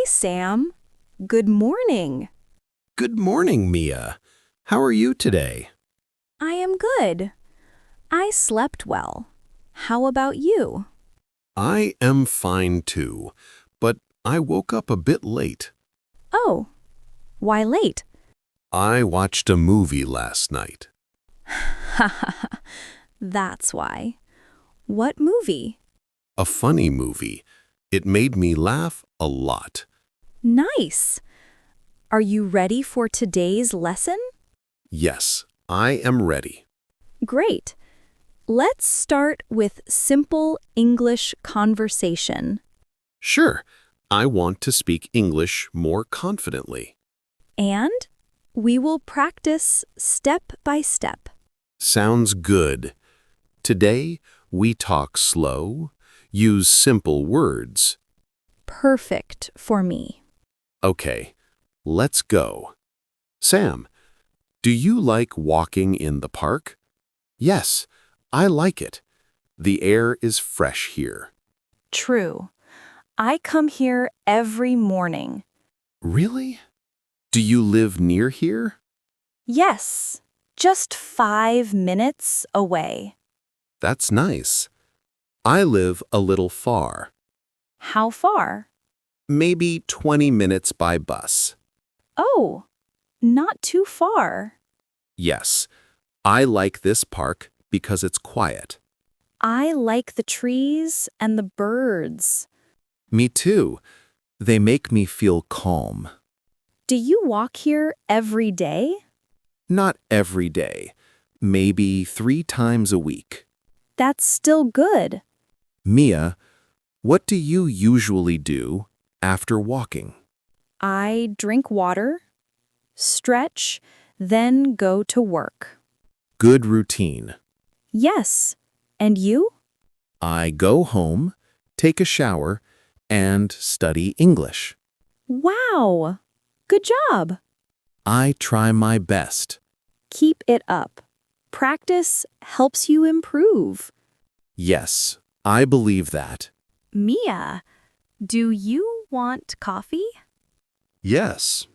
Hi, Sam. Good morning. Good morning, Mia. How are you today? I am good. I slept well. How about you? I am fine too, but I woke up a bit late. Oh, why late? I watched a movie last night. Ha ha ha. That's why. What movie? A funny movie. It made me laugh a lot. Nice. Are you ready for today's lesson? Yes, I am ready. Great. Let's start with simple English conversation. Sure, I want to speak English more confidently. And we will practice step by step. Sounds good. Today, we talk slow, use simple words. Perfect for me. Okay, let's go. Sam, do you like walking in the park? Yes, I like it. The air is fresh here. True. I come here every morning. Really? Do you live near here? Yes, just 5 minutes away. That's nice. I live a little far, How far? maybe 20 minutes by bus. Oh, not too far. Yes, I like this park because it's quiet. I like the trees and the birds. Me too. They make me feel calm. Do you walk here every day? Not every day, maybe 3 times a week. That's still good. Mia, what do you usually do after walking? I drink water, stretch, then go to work. Good routine. Yes. And you? I go home, take a shower, and study English. Wow. Good job. I try my best. Keep it up. Practice helps you improve. Yes, I believe that. Mia, do you want coffee? Yes,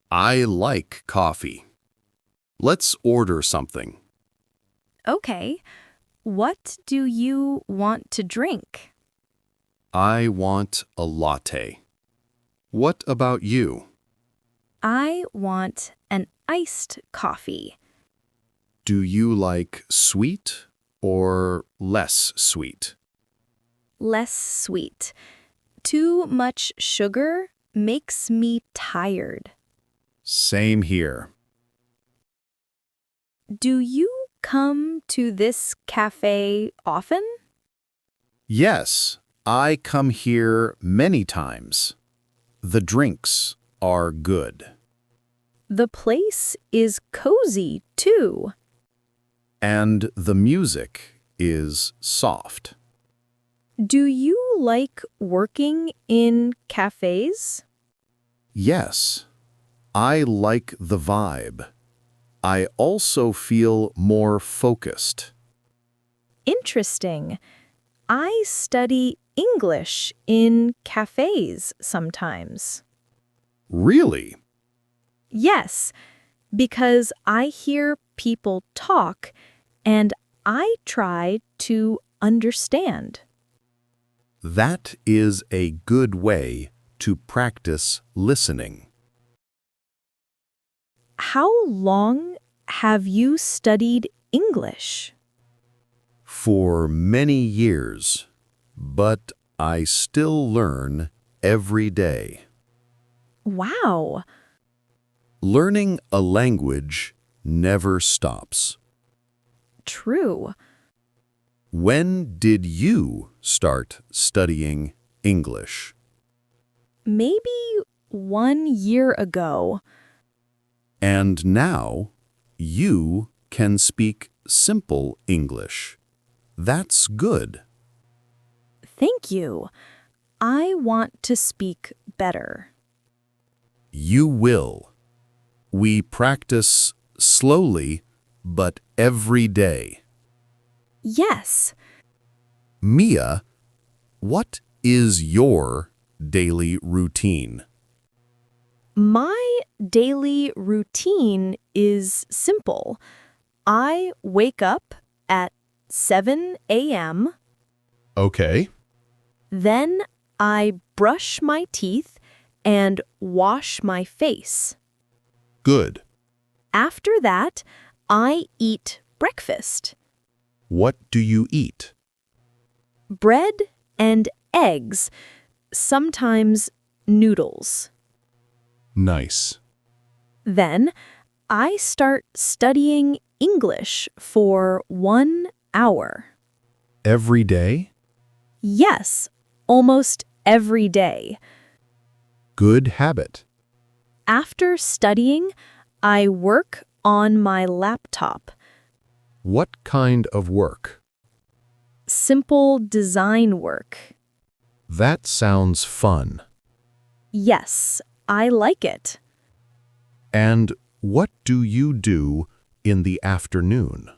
I like coffee. Let's order something. Okay. What do you want to drink? I want a latte. What about you? I want an iced coffee. Do you like sweet or less sweet? Less sweet. Too much sugar makes me tired. Same here. Do you come to this cafe often? Yes, I come here many times. The drinks are good. The place is cozy, too. And the music is soft. Do you like working in cafes? Yes, I like the vibe. I also feel more focused. Interesting. I study English in cafes sometimes. Really? Yes, because I hear people talk and I try to understand. That is a good way to practice listening. How long have you studied English? For many years, but I still learn every day. Wow, Learning a language never stops. true. When did you start studying English? Maybe 1 year ago. And now you can speak simple English. That's good. Thank you. I want to speak better. You will. We practice slowly, but every day. Yes, Mia, what is your daily routine? My daily routine is simple. I wake up at 7 a.m., Okay. then I brush my teeth and wash my face. Good. After that, I eat breakfast. What do you eat? Bread and eggs, sometimes noodles. Nice. Then I start studying English for 1 hour. Every day? Yes, almost every day. Good habit. After studying, I work on my laptop. What kind of work? Simple design work. That sounds fun. Yes, I like it. And what do you do in the afternoon?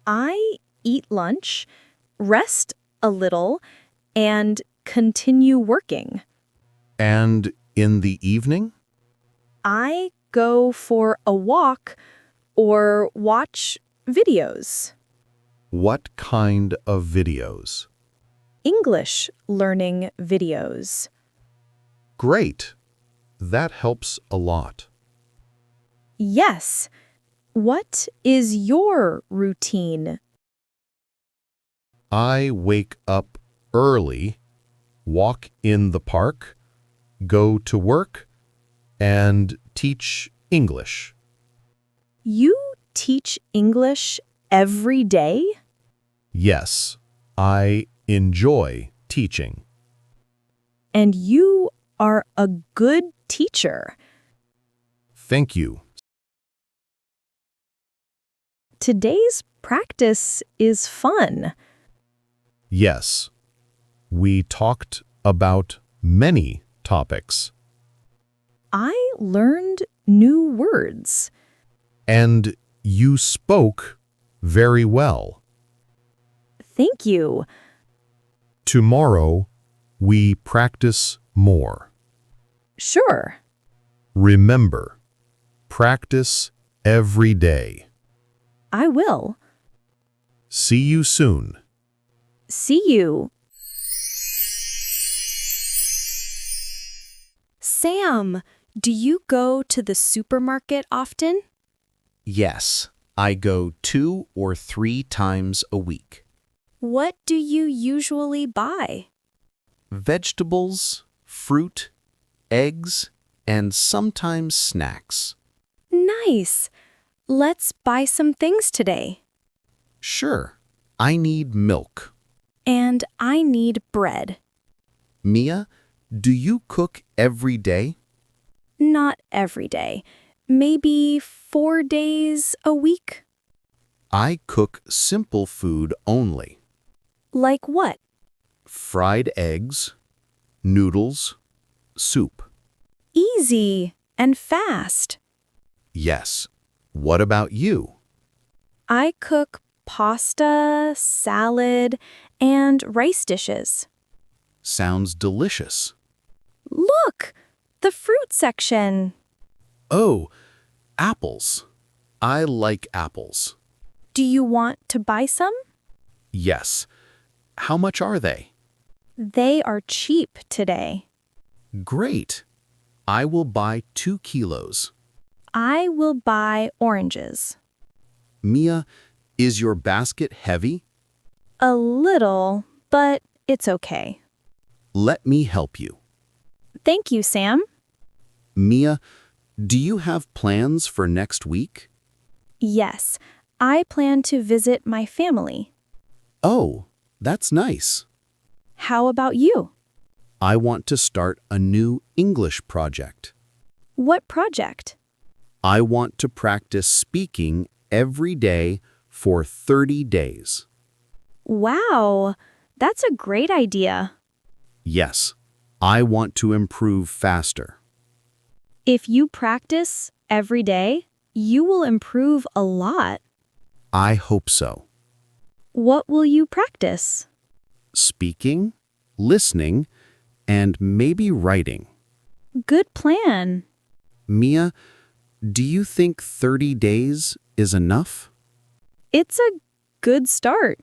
I eat lunch, rest a little, and continue working. And in the evening? I go for a walk or watch videos. What kind of videos? English learning videos. Great. That helps a lot. Yes. What is your routine? I wake up early, walk in the park, go to work, and teach English. You teach English every day? Yes, I enjoy teaching. And you are a good teacher. Thank you. Today's practice is fun. Yes, we talked about many topics. I learned new words. And you spoke very well. Thank you. Tomorrow, we practice more. Sure. Remember, practice every day. I will. See you soon. See you. Sam, do you go to the supermarket often? Yes, I go 2 or 3 times a week. What do you usually buy? Vegetables, fruit, eggs, and sometimes snacks. Nice. Let's buy some things today. Sure, I need milk. And I need bread. Mia, do you cook every day? Not every day. Maybe 4 days a week. I cook simple food only. Like what? Fried eggs, noodles, soup. Easy and fast. Yes. What about you? I cook pasta, salad, and rice dishes. Sounds delicious. Look! The fruit section. Oh, apples. I like apples. Do you want to buy some? Yes. How much are they? They are cheap today. Great. I will buy 2 kilos. I will buy oranges. Mia, is your basket heavy? A little, but it's okay. Let me help you. Thank you, Sam. Mia, do you have plans for next week? Yes, I plan to visit my family. Oh, that's nice. How about you? I want to start a new English project. What project? I want to practice speaking every day for 30 days. Wow, that's a great idea. Yes, I want to improve faster. If you practice every day, you will improve a lot. I hope so. What will you practice? Speaking, listening, and maybe writing. Good plan. Mia, do you think 30 days is enough? It's a good start.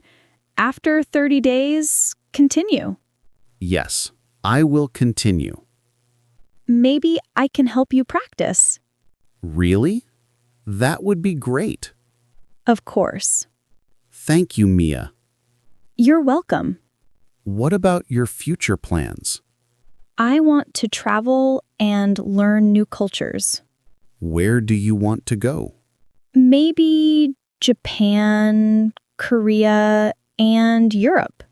After 30 days, continue. Yes, I will continue. Maybe I can help you practice. Really? That would be great. Of course. Thank you, Mia. You're welcome. What about your future plans? I want to travel and learn new cultures. Where do you want to go? Maybe Japan, Korea, and Europe.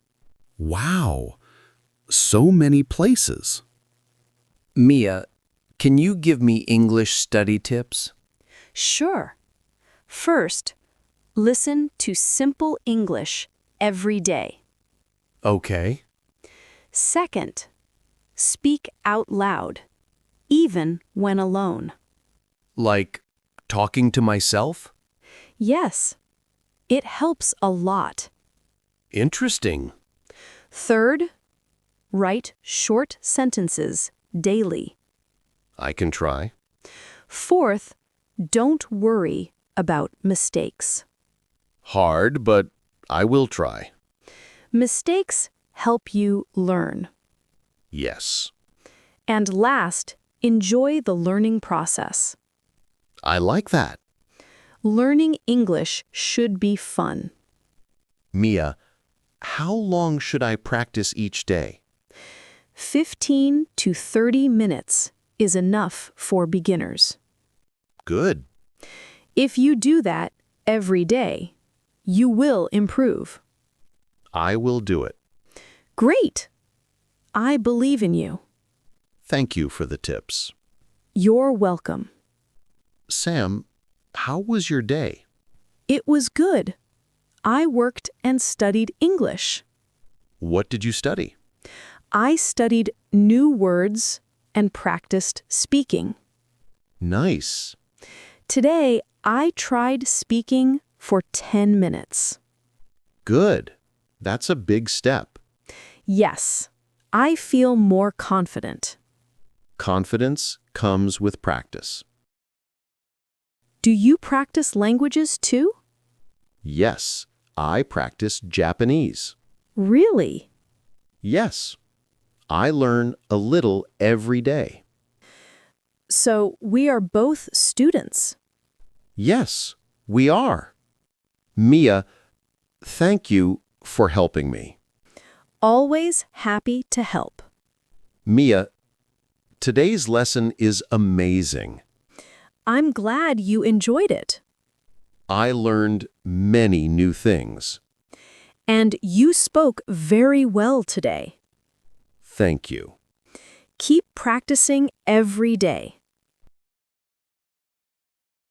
Wow, so many places. Mia, can you give me English study tips? Sure. First, listen to simple English every day. Okay. Second, speak out loud, even when alone. Like talking to myself? Yes, it helps a lot. Interesting. Third, write short sentences daily. I can try. Fourth, don't worry about mistakes. Hard, but I will try. Mistakes help you learn. Yes. And last, enjoy the learning process. I like that. Learning English should be fun. Mia, how long should I practice each day? 15 to 30 minutes is enough for beginners. Good. If you do that every day, you will improve. I will do it. Great! I believe in you. Thank you for the tips. You're welcome. Sam, how was your day? It was good. I worked and studied English. What did you study? I studied new words and practiced speaking. Nice. Today, I tried speaking for 10 minutes. Good. That's a big step. Yes, I feel more confident. Confidence comes with practice. Do you practice languages too? Yes, I practice Japanese. Really? Yes, I learn a little every day. So we are both students. Yes, we are. Mia, thank you for helping me. Always happy to help. Mia, today's lesson is amazing. I'm glad you enjoyed it. I learned many new things. And you spoke very well today. Thank you. Keep practicing every day.